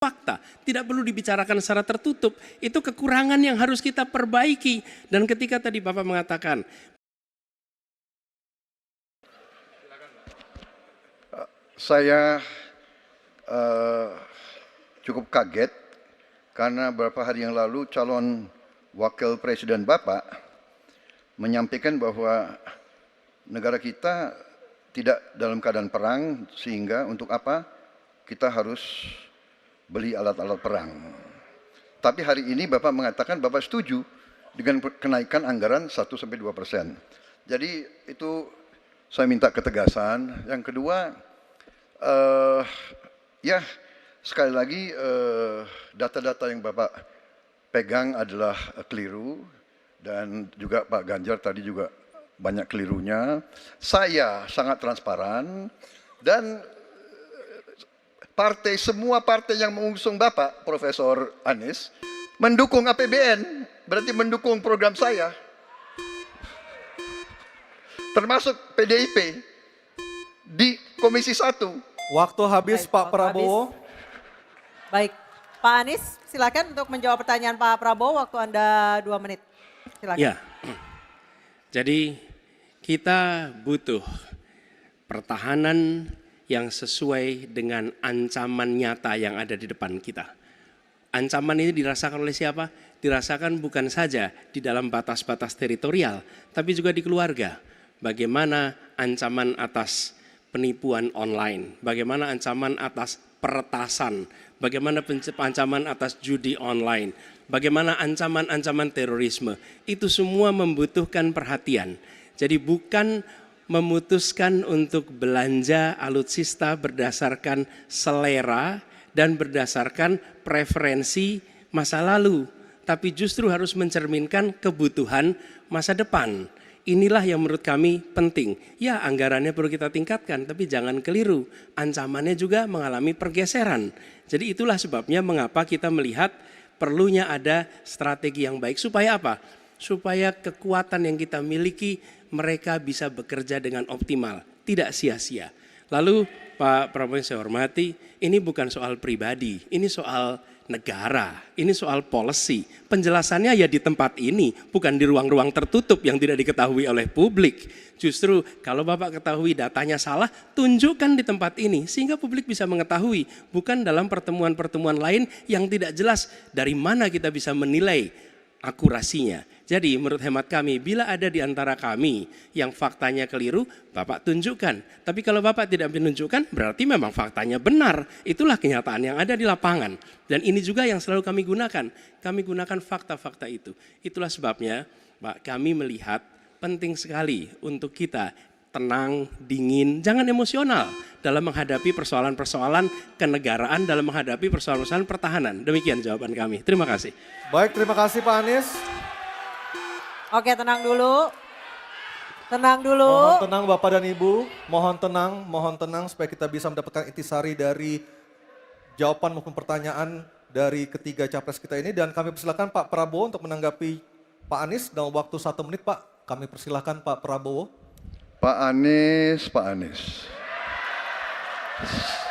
fakta, tidak perlu dibicarakan secara tertutup. Itu kekurangan yang harus kita perbaiki. Dan ketika tadi Bapak mengatakan, saya cukup kaget karena beberapa hari yang lalu calon wakil presiden Bapak menyampaikan bahwa negara kita tidak dalam keadaan perang, sehingga untuk apa kita harus beli alat-alat perang. Tapi hari ini Bapak mengatakan Bapak setuju dengan kenaikan anggaran 1-2%. Jadi itu saya minta ketegasan. Yang kedua, ya sekali lagi data-data yang Bapak pegang adalah keliru, dan juga Pak Ganjar tadi juga banyak kelirunya. Saya sangat transparan, dan semua partai yang mengusung Bapak, Profesor Anies, mendukung APBN, berarti mendukung program saya. Termasuk PDIP di Komisi 1. Waktu habis. Baik, Pak Prabowo. Habis. Baik, Pak Anies silakan untuk menjawab pertanyaan Pak Prabowo, waktu Anda 2 menit. Silakan. ya, jadi kita butuh pertahanan yang sesuai dengan ancaman nyata yang ada di depan kita. Ancaman ini dirasakan oleh siapa? Dirasakan bukan saja di dalam batas-batas teritorial, tapi juga di keluarga. Bagaimana ancaman atas penipuan online, bagaimana ancaman atas peretasan, bagaimana ancaman atas judi online, bagaimana ancaman-ancaman terorisme. Itu semua membutuhkan perhatian. Jadi bukan memutuskan untuk belanja alutsista berdasarkan selera dan berdasarkan preferensi masa lalu, tapi justru harus mencerminkan kebutuhan masa depan. Inilah yang menurut kami penting. Ya, anggarannya perlu kita tingkatkan, tapi jangan keliru. Ancamannya juga mengalami pergeseran. Jadi itulah sebabnya mengapa kita melihat perlunya ada strategi yang baik. Supaya apa? Supaya kekuatan yang kita miliki mereka bisa bekerja dengan optimal, tidak sia-sia. Lalu Pak Prabowo yang saya hormati, ini bukan soal pribadi, ini soal negara, ini soal policy. Penjelasannya ya di tempat ini, bukan di ruang-ruang tertutup yang tidak diketahui oleh publik. Justru kalau Bapak ketahui datanya salah, tunjukkan di tempat ini sehingga publik bisa mengetahui, bukan dalam pertemuan-pertemuan lain yang tidak jelas dari mana kita bisa menilai akurasinya. Jadi menurut hemat kami, bila ada di antara kami yang faktanya keliru, Bapak tunjukkan. Tapi kalau Bapak tidak menunjukkan, berarti memang faktanya benar. Itulah kenyataan yang ada di lapangan. Dan ini juga yang selalu kami gunakan. Kami gunakan fakta-fakta itu. Itulah sebabnya Pak, kami melihat penting sekali untuk kita tenang, dingin, jangan emosional dalam menghadapi persoalan-persoalan kenegaraan, dalam menghadapi persoalan-persoalan pertahanan. Demikian jawaban kami. Terima kasih. Baik, terima kasih Pak Anies. Oke, tenang dulu. Tenang dulu. Mohon tenang Bapak dan Ibu, mohon tenang supaya kita bisa mendapatkan intisari dari jawaban maupun pertanyaan dari ketiga capres kita ini. Dan kami persilakan Pak Prabowo untuk menanggapi Pak Anies dalam waktu 1 menit Pak. Kami persilakan Pak Prabowo. Pak Anies.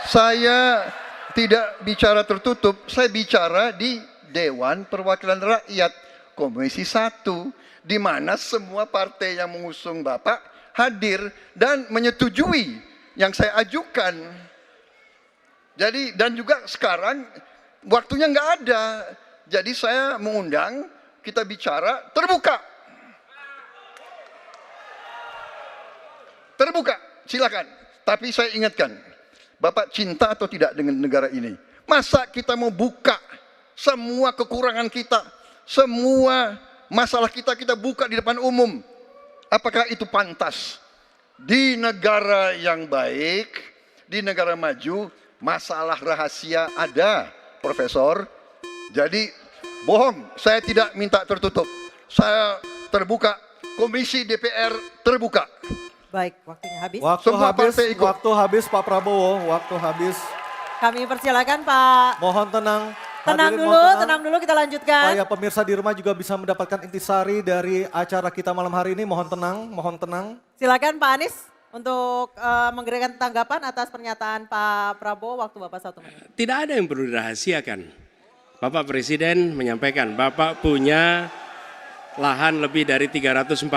Saya tidak bicara tertutup, saya bicara di Dewan Perwakilan Rakyat Komisi 1. Di mana semua partai yang mengusung Bapak hadir dan menyetujui yang saya ajukan. Jadi dan juga sekarang waktunya nggak ada. Jadi saya mengundang kita bicara terbuka. Terbuka, silakan. Tapi saya ingatkan, Bapak cinta atau tidak dengan negara ini? Masa kita mau buka semua kekurangan kita, semua masalah kita buka di depan umum? Apakah itu pantas? Di negara yang baik, di negara maju, masalah rahasia ada, Profesor. Jadi bohong, saya tidak minta tertutup. Saya terbuka, Komisi DPR terbuka. Baik, waktunya habis. Waktu habis Pak Prabowo, waktu habis. Kami persilakan Pak. Mohon tenang. Tenang Hadirin, dulu, tenang dulu, kita lanjutkan. Supaya pemirsa di rumah juga bisa mendapatkan intisari dari acara kita malam hari ini. Mohon tenang, mohon tenang. Silakan Pak Anies. untuk memberikan tanggapan atas pernyataan Pak Prabowo, waktu Bapak 1 menit. Tidak ada yang perlu dirahasiakan. Bapak Presiden menyampaikan, Bapak punya lahan lebih dari 340.000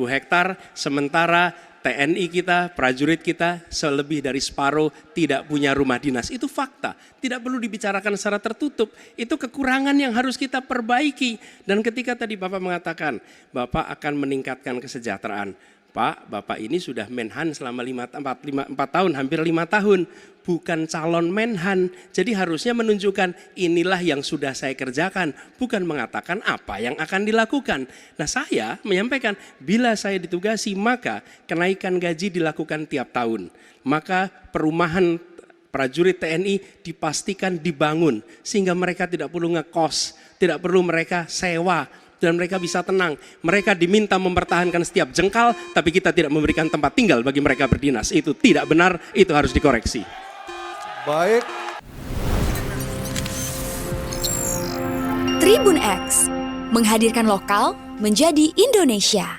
hektar, sementara TNI kita, prajurit kita, selebih dari separuh tidak punya rumah dinas. Itu fakta, tidak perlu dibicarakan secara tertutup. Itu kekurangan yang harus kita perbaiki. Dan ketika tadi Bapak mengatakan, Bapak akan meningkatkan kesejahteraan. Pak, Bapak ini sudah Menhan selama 4 tahun, hampir 5 tahun. Bukan calon Menhan, jadi harusnya menunjukkan inilah yang sudah saya kerjakan. Bukan mengatakan apa yang akan dilakukan. Nah saya menyampaikan, bila saya ditugasi maka kenaikan gaji dilakukan tiap tahun. Maka perumahan prajurit TNI dipastikan dibangun. Sehingga mereka tidak perlu ngekos, tidak perlu mereka sewa. Dan mereka bisa tenang. Mereka diminta mempertahankan setiap jengkal, tapi kita tidak memberikan tempat tinggal bagi mereka berdinas. Itu tidak benar, itu harus dikoreksi. Baik. Tribun X menghadirkan lokal menjadi Indonesia.